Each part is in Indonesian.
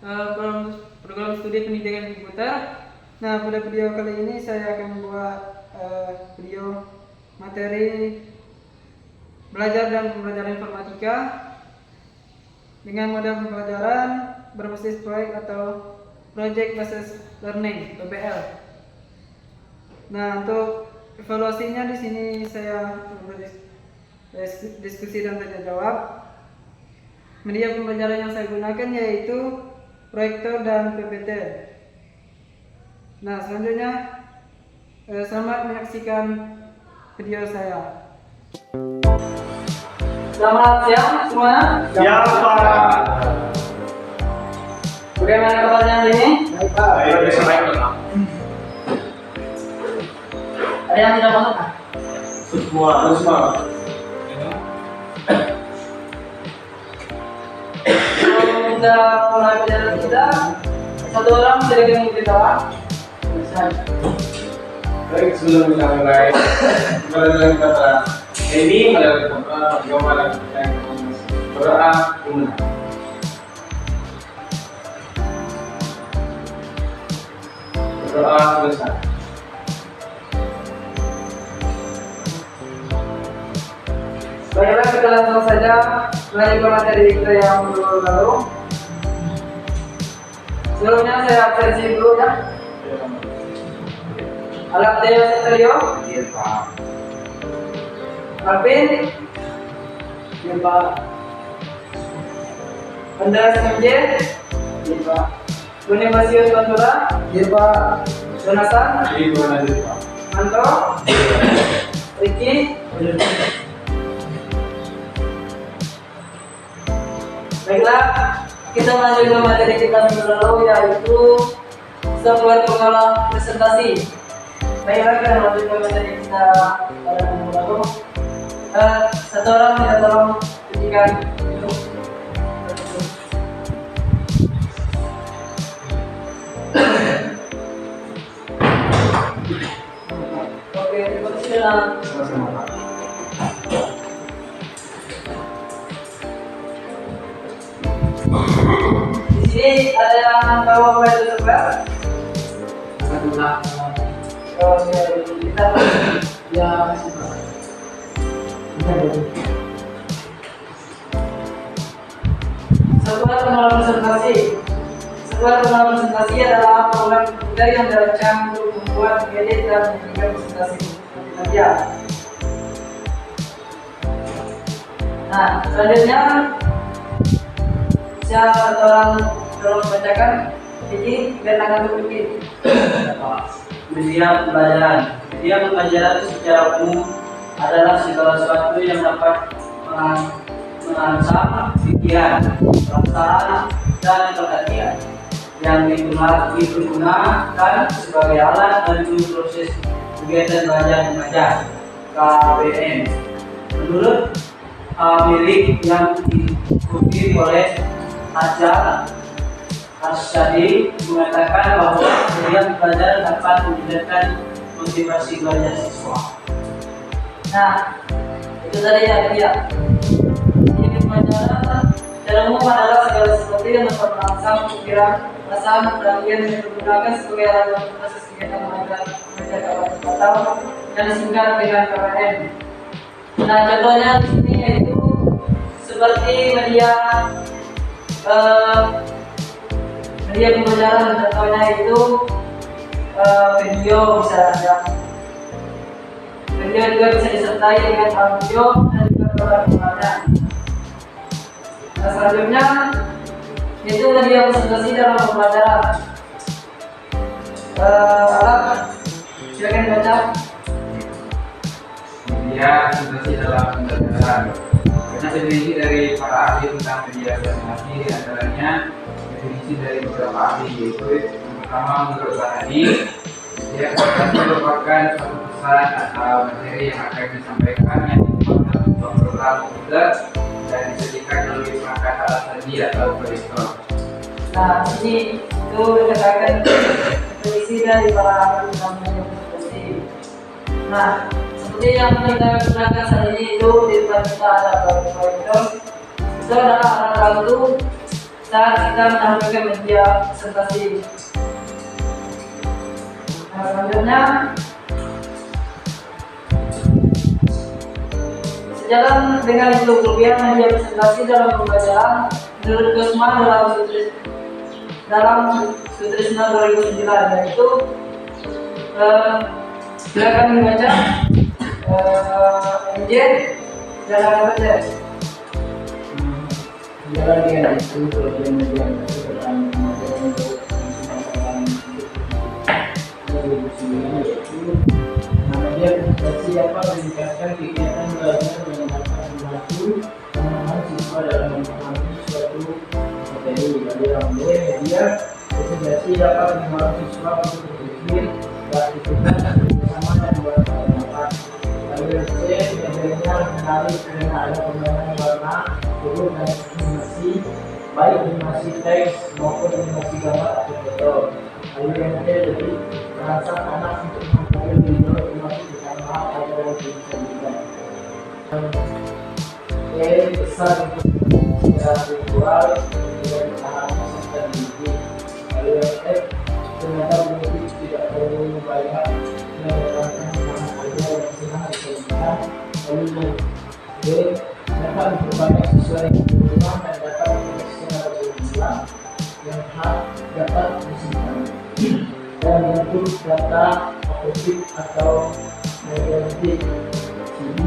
program studi pendidikan komputer. Nah, pada video kali ini saya akan membuat video materi belajar dan pembelajaran informatika dengan model pembelajaran berbasis proyek atau Project Based Learning (PBL). Nah, untuk evaluasinya di sini saya diskusi dan tanya jawab. Media pembelajaran yang saya gunakan yaitu proyektor dan PPT. Nah, selanjutnya selamat menyaksikan video saya. Selamat siang semuanya. Ya, Pak. Bagaimana kabarnya hari ini? Baik, Pak. Baik. Ada yang tidak masuk? Semua. Kita mulai pelajaran kita. Satu orang silakan memberitahu. Baik, sebelum kita mulai pelajaran kita ini adalah jawaban yang berdoa guna. Berdoa besar. Baiklah, kita langsung saja melanjutkan materi kita yang lalu. Sebelumnya saya absensi dulu ya. Alat Deo Satrio. Iya, Pak. Alvin. Iya, Pak. Andreas MJ. Iya, Pak. Bonifasius Pantura. Iya, Pak. Jonathan. Iya, Pak. Manto. Ricky. Baiklah, kita melanjutkan materi kita minggu lalu, yaitu software pengolah presentasi. Baiklah, kita melanjutkan materi kita pada minggu lalu. Satu orang minta tolong tunjukkan itu. Oke, terima kasih dengan Sama-sama, Pak. di sini ada yang tahu apa itu software? Oh, kita Ya, software pengolah presentasi. Software pengolah presentasi adalah program komputer yang dirancang untuk membuat, mengedit, dan menyajikan presentasi multimedia. Nah, selanjutnya saya tolong bacakan ini dan akan berikut. Media pembelajaran. Media pembelajaran secara umum adalah segala sesuatu yang dapat merangsang pikiran, perasaan, dan perhatian yang digunakan sebagai alat dalam proses kegiatan belajar mengajar (KBM). Menurut milik yang diikuti oleh Arsyadi mengatakan bahwa media pembelajaran dapat meningkatkan motivasi belajar siswa. Nah, itu tadi ya dia. Ini pembelajaran secara umum adalah segala sesuatu yang dapat merangsang pikiran, perasaan, perhatian yang digunakan sebagai alat dalam proses kegiatan belajar atau yang disingkat dengan KBM. Nah, contohnya di sini yaitu seperti media pembelajaran, contohnya itu video bisa ada. Video juga bisa disertai dengan audio dan juga suara pembelajaran. Nah, selanjutnya itu media presentasi dalam pembelajaran. Alat, silakan baca. Media presentasi dalam pembelajaran. Karena definisi dari para ahli tentang media presentasi antaranya definisi dari beberapa ahli, yaitu yang pertama menurut Bahani, media presentasi merupakan suatu pesan atau materi yang akan disampaikan yang dibuat dalam sebuah program komputer dan disajikan melalui perangkat alat tadi atau proyektor. Nah, ini itu dikatakan definisi dari para ahli tentang media presentasi. Nah, seperti yang kita gunakan saat ini itu di depan kita ada proyektor. Itu adalah alat bantu saat kita menampilkan media presentasi. Nah, selanjutnya sejalan dengan itu kelebihan media presentasi dalam pembelajaran menurut Gosman dalam Sutrisna 2009, yaitu silakan dibaca MJ dan baca. Jalan dengan itu kelebihan media dalam pembelajaran untuk yaitu media presentasi dapat meningkatkan kegiatan belajar dengan dapat membantu pemahaman siswa dalam memahami suatu materi. Lalu yang B, media presentasi dapat mendorong siswa untuk berpikir, beraktivitas bersama dan berpendapat. Lalu yang C, medianya menarik karena ada pembayaran warna, huruf dan animasi, baik animasi teks maupun animasi gambar atau foto. Lalu yang D, jadi merangsang anak untuk mengetahui video termasuk ditambah pelajaran pendidikan. Pesan untuk secara virtual dengan pemahaman serta dididik. Lalu yang F, ternyata pendidik tidak perlu banyak menerangkan pemahaman ajar yang senang disajikan. Lalu yang G, dapat diperbanyak sesuai dengan kebutuhan dan dapat diperbanyak secara berulang. Yang H, dapat disimpan dan bentuk data objektif atau magnetik CD,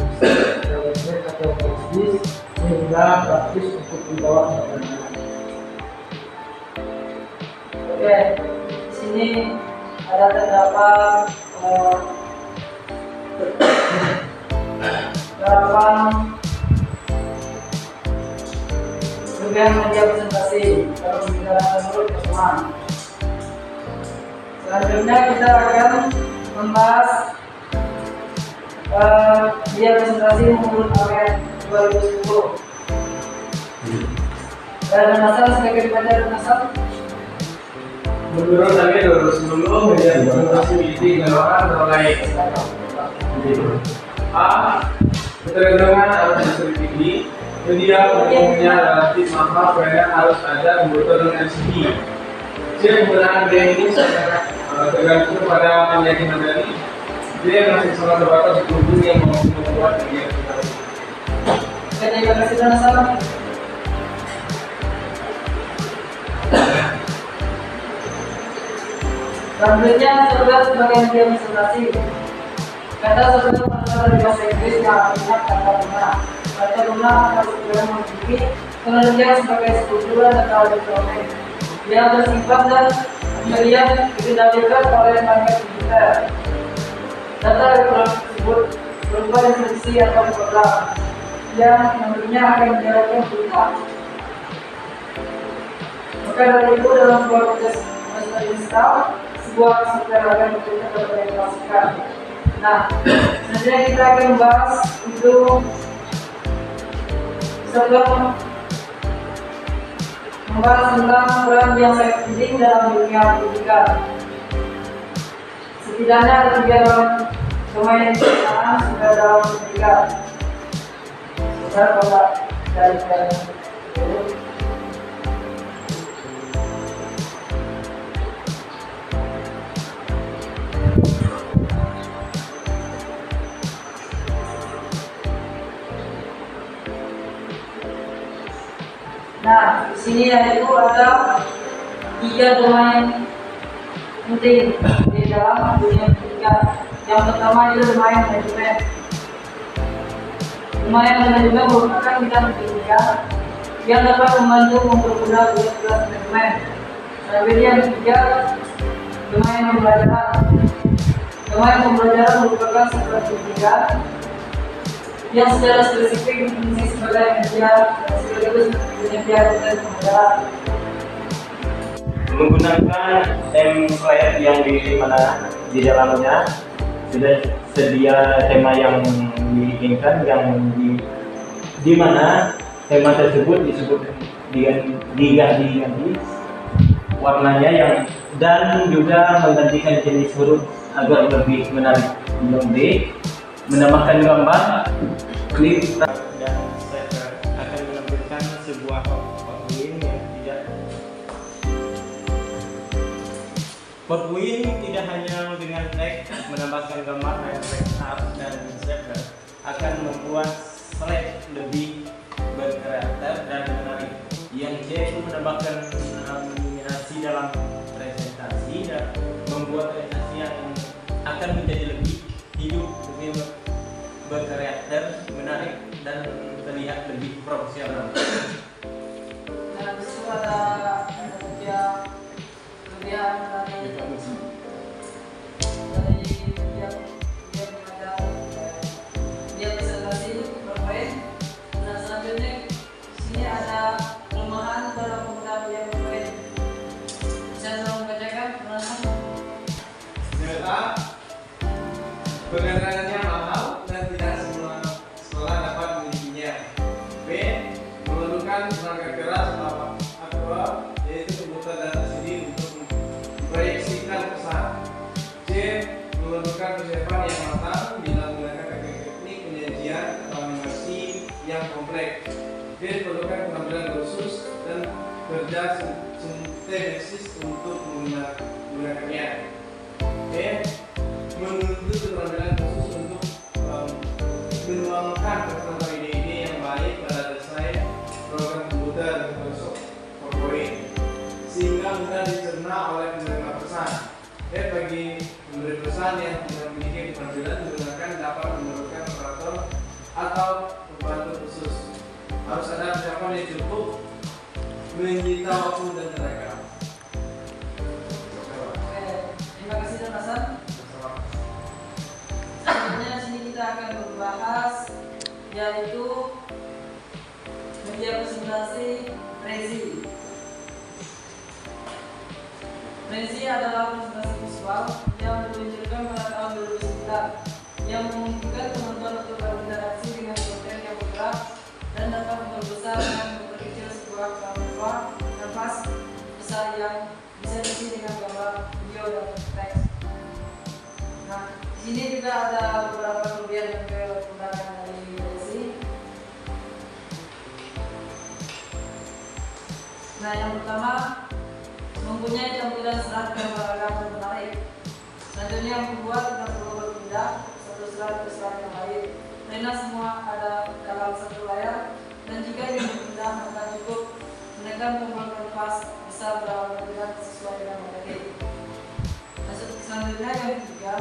magnetik atau flashdisk sehingga praktis untuk dibawa kemana-mana. Oke, di sini ada terdapat kelebihan media presentasi dalam pembelajaran menurut Gosman. Selanjutnya kita akan membahas media presentasi menurut AWN 2010. Dan Nasal sebagai dibaca Nasal. Menurut kami 2010 media presentasi digalakkan mulai A. Ketergantungan arus listrik tinggi. Media umumnya relatif mahal karena harus ada komputer LCD. C. Penggunaan biaya ini tergantung pada menjadi materi. Dia masih sangat terbatas pengunjung yang mau membuat media presentasi. Terima kasih Nasal. Selanjutnya sebelah sebagai media presentasi. Kata sebelah adalah dari bahasa Inggris yang artinya kata guna. Kata guna akan segera memiliki pengertian sebagai struktural data elektronik. Dia bersifat dan kemudian dikendalikan oleh market digital. Data elektronik tersebut berupa instruksi atau program yang nantinya akan menjalankan berita. Maka dari itu dalam sebuah proses install, sebuah software akan bekerja terkoneksikan. Nah, nanti kita akan membahas itu sebelum membahas tentang peran yang sangat penting dalam dunia pendidikan. Setidaknya ada 3 domain penggunaan sudah dalam pendidikan. Saya coba dari Nah, di sini yaitu ada 3 domain penting di dalam dunia pendidikan. Yang pertama itu domain manajemen. Domain manajemen merupakan bidang pendidikan yang dapat membantu mempermudah tugas manajemen. Kemudian yang ketiga, domain pembelajaran. Domain pembelajaran merupakan sebuah pendidikan yang secara spesifik berfungsi sebagai media sekaligus media konten pembelajaran. Menggunakan template yang di dalamnya sudah sedia tema yang diinginkan, yang di mana tema tersebut disebut diganti warnanya yang dan juga menggantikan jenis huruf agar lebih menarik. Yang D, menambahkan gambar, klip, dan saya akan menampilkan sebuah PowerPoint PowerPoint tidak hanya dengan teks menambahkan gambar art dan shader akan membuat slide lebih berkarakter dan menarik. Yang C itu menambahkan animasi dalam presentasi dan membuat presentasi yang akan menjadi lebih hidup, lebih berkarakter, menarik dan terlihat lebih profesional. Nah, di situ ada kelebihan dari dia mengajar, dia presentasi PowerPoint. Nah, selanjutnya sini ada kelemahan pada penggunaan dia PowerPoint. Bisa tolong bacakan penjelasan? A. Pengenalannya mahal dan tidak semua sekolah dapat memilikinya. B. Memerlukan tenaga keras atau yaitu komputer dan LCD untuk memproyeksikan pesan. C. Memerlukan persiapan yang matang bila menggunakan teknik penyajian atau animasi yang kompleks. D. Diperlukan penampilan khusus dan kerja sintesis untuk menggunakannya. E. Menuntut keterampilan khusus untuk menuangkan kata-kata ide-ide yang baik pada desain program komputer termasuk PowerPoint sehingga mudah dicerna oleh penerima pesan. F. Bagi pemberi pesan yang tidak memiliki keterampilan menggunakan dapat memerlukan operator atau pembantu khusus. Harus ada persiapan yang cukup menyita waktu dan tenaga. Oke, terima kasih dan Hasan. Selanjutnya sini kita akan membahas yaitu media presentasi Prezi. Prezi adalah presentasi visual yang diluncurkan pada tahun 2009 yang memungkinkan penonton untuk berinteraksi dengan konten yang bergerak dan dapat memperbesar dan memperkecil sebuah kanvas besar yang bisa diisi dengan gambar, video, dan teks. Nah, di sini juga ada beberapa kelebihan dan kekurangan dari Prezi. Nah, yang pertama mempunyai tampilan serat yang beragam dan menarik. Selanjutnya membuat tidak perlu berpindah satu serat ke serat yang lain, karena semua ada dalam satu layar. Dan jika ingin berpindah maka cukup menekan tombol kanvas bisa berpindah sesuai dengan materi. Selanjutnya yang ketiga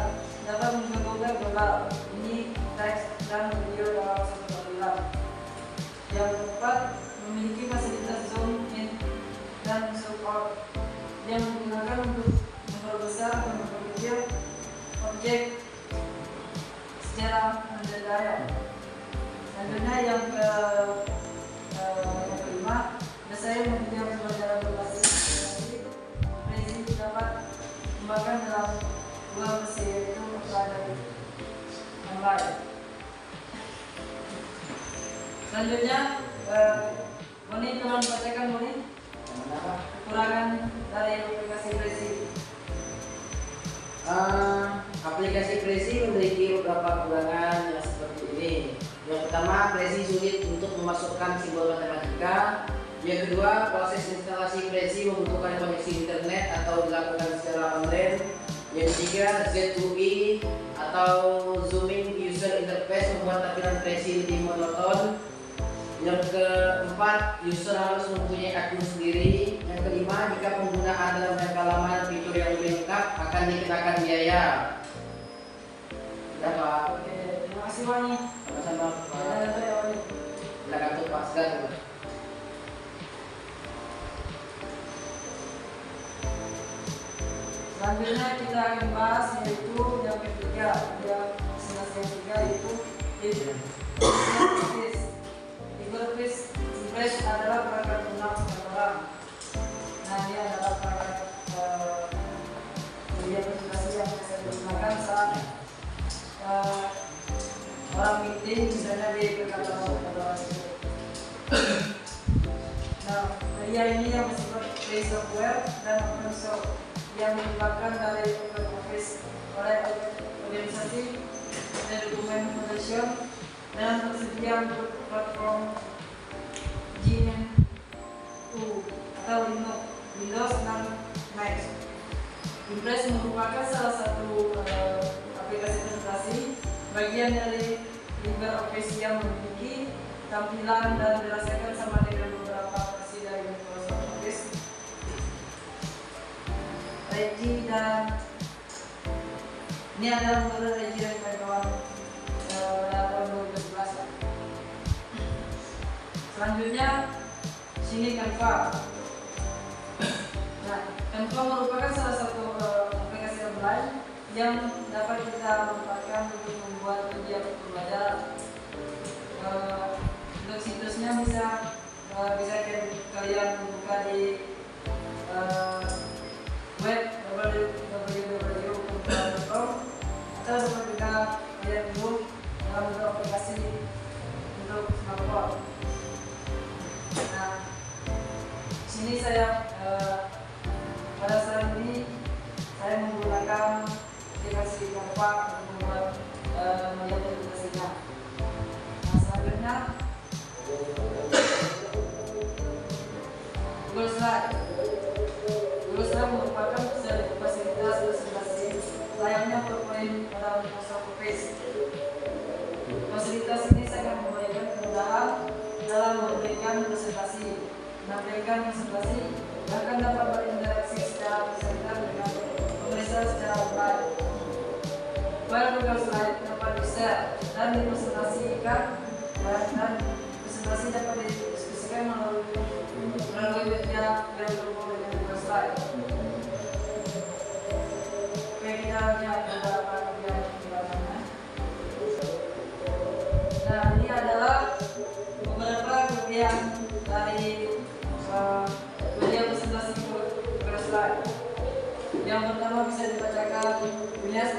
dapat menggabungkan gambar, ini teks dan video dalam satu tampilan. Yang keempat memiliki fasilitas zoom in dan zoom out yang digunakan untuk memperbesar dan memperkecil objek secara mendadak. Selanjutnya yang kelima, saya mempunyai pembelajaran berbasis Prezi dapat dikembangkan dalam dua versi yaitu offline dan online. Selanjutnya, Moni tolong bacakan Moni kekurangan dari aplikasi Prezi. Aplikasi Prezi memiliki beberapa kekurangan yang seperti ini. Yang pertama, Prezi sulit untuk memasukkan simbol matematika. Yang kedua, proses instalasi Prezi membutuhkan koneksi internet atau dilakukan secara online. Yang ketiga, Z2E atau Zooming User Interface membuat tampilan Prezi lebih monoton. Yang keempat, user harus mempunyai akun sendiri. Yang kelima, jika penggunaan dalam jangka lama dan fitur yang lebih lengkap akan dikenakan biaya. Sudah Pak. Oke, terima kasih Wani. Sama-sama Pak. Silakan tuh Pak Segan. Selanjutnya kita akan bahas yaitu yang ketiga, yang ketiga yaitu Impress adalah perangkat lunak orang. Nah, ini adalah perangkat media presentasi yang bisa digunakan saat orang meeting, misalnya di perkantoran. Nah, media ini yang bersifat free software dan open source yang dikembangkan dari Office oleh organisasi dan dokumen foundation dan tersedia untuk platform GNU atau Windows dan Mac. Impress merupakan salah satu aplikasi presentasi bagian dari LibreOffice yang memiliki tampilan dan dirasakan sama dengan beberapa versi dari Microsoft Office. Regi dan ini adalah model Regi dari kawan tahun 2011. Selanjutnya sini Canva. Nah, Canva merupakan salah satu aplikasi online yang dapat kita manfaatkan untuk membuat media pembelajaran. Untuk situsnya bisa kalian buka di web www.canva.com atau dapat juga kalian buka dalam bentuk aplikasi untuk smartphone. Nah, sini saya pada saat ini saya menggunakan aplikasi Canva untuk membuat media presentasinya. Nah, selanjutnya Google Slide. Google Slide merupakan fasilitas presentasi layaknya PowerPoint pada Microsoft Office. Fasilitas ini sangat memberikan kemudahan dalam memberikan presentasi, menampilkan presentasi, bahkan dapat berinteraksi secara horizontal dengan pemirsa secara online. File Google Slide dapat di-share dan dipresentasikan, dan presentasi dapat didiskusikan melalui media yang berhubung dengan Google Slide. Oke, kita lihat beberapa bagian penjelasannya. Nah, ini adalah beberapa bagian dari media presentasi Google Slide. Yang pertama bisa dibacakan Bilas.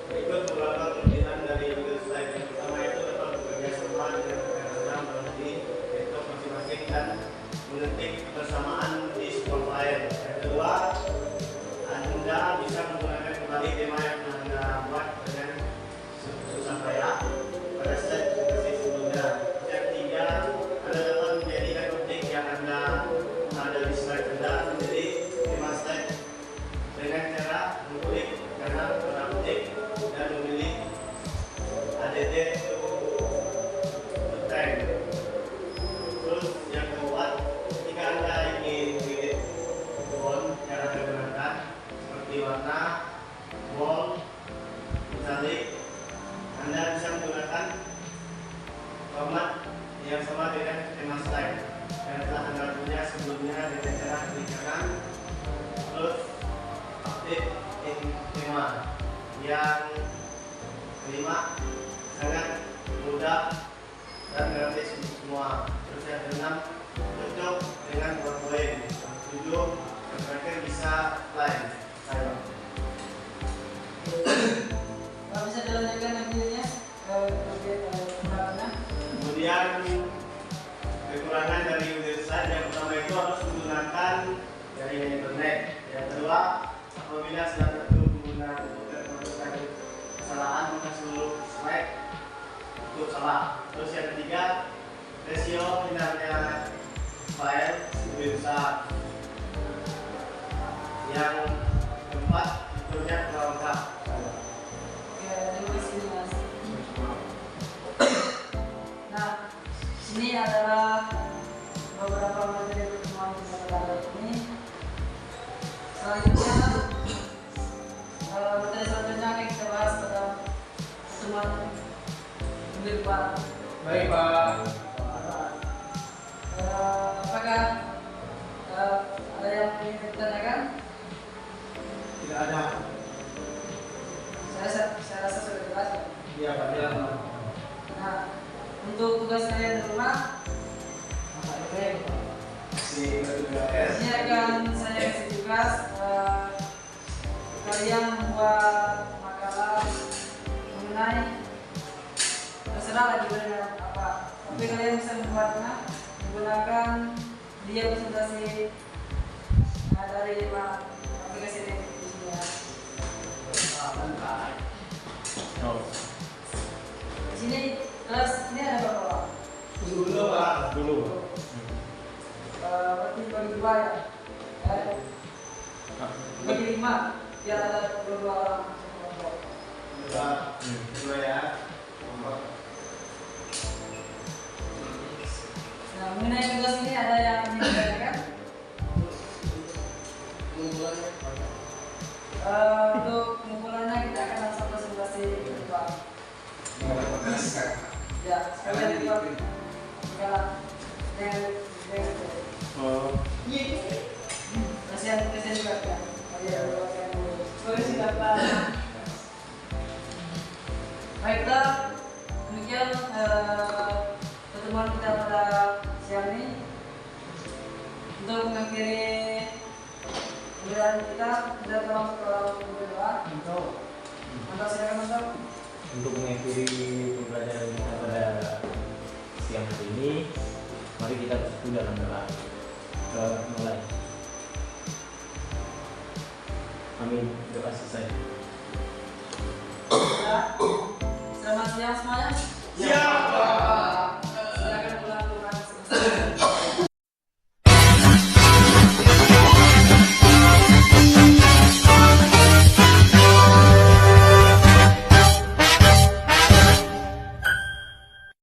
Berikut beberapa kelebihan dari Google Slide. Yang pertama itu dapat bekerja sama dengan rekan-rekan melalui laptop masing-masing dan mengetik bersamaan di sebuah file. Yang kedua, Anda bisa menggunakan kembali tema yang Anda buat dengan susah payah pada slide presentasi sebelumnya. Yang ketiga, Anda dapat menjadikan objek yang Anda ada di slide Anda menjadi tema slide dengan cara mengklik kanan pada objek dan memilih add to tag. Terus yang keempat, ketika Anda ingin edit font yang Anda gunakan seperti warna, bold, italic, Anda bisa menggunakan format yang sama dengan tema slide yang telah Anda punya sebelumnya dengan cara klik kanan terus update in tema. Yang kelima, sangat mudah dan gratis untuk semua. Terus yang keenam, cocok dengan PowerPoint. Yang ketujuh, yang terakhir bisa live. Kalau bisa dilanjutkan nantinya ke bagian Kemudian kekurangan dari Google Slide yang pertama itu harus menggunakan jaringan internet. Yang kedua, apabila salah satu pengguna komputer menemukan kesalahan maka seluruh slide itu salah. Terus yang ketiga, rasio pindahnya file lebih besar. Yang keempat, fiturnya kurang lengkap. Oke, terima kasih Mas. Nah, ini adalah beberapa materi pertemuan kita pada hari ini. Selanjutnya, materi selanjutnya akan kita bahas pada pertemuan minggu depan. Baik Pak. Apakah ada yang ingin ditanyakan? Tidak ada. Saya rasa sudah jelas. Iya Pak. Ya. Nah, untuk tugas kalian di rumah, ini akan saya kasih tugas. Kalian membuat makalah mengenai terserah lagi dengan apa, tapi kalian bisa membuatnya menggunakan media presentasi dari aplikasi ini di sini ya. Di sini kelas ini ada berapa orang? Dulu Pak. Dulu. Berarti bagi dua ya. biar ada dua orang kelompok. Dua ya. Nah, mengenai tugas ini ada yang dibedakan? Untuk pengumpulannya kita akan langsung presentasi kedua. Ya, sekalian buat enggak Oh. kasihan juga kan. Sorry sih dapat. Baiklah, demikian pertemuan kita pada siang ini. Untuk mengakhiri pembelajaran kita tolong berdoa. Mantap, silakan mantap. Untuk mengakhiri pembelajaran kita pada siang hari ini, mari kita bersatu dalam doa. Mulai. Amin. Doa selesai. Selamat siang semuanya. Siap.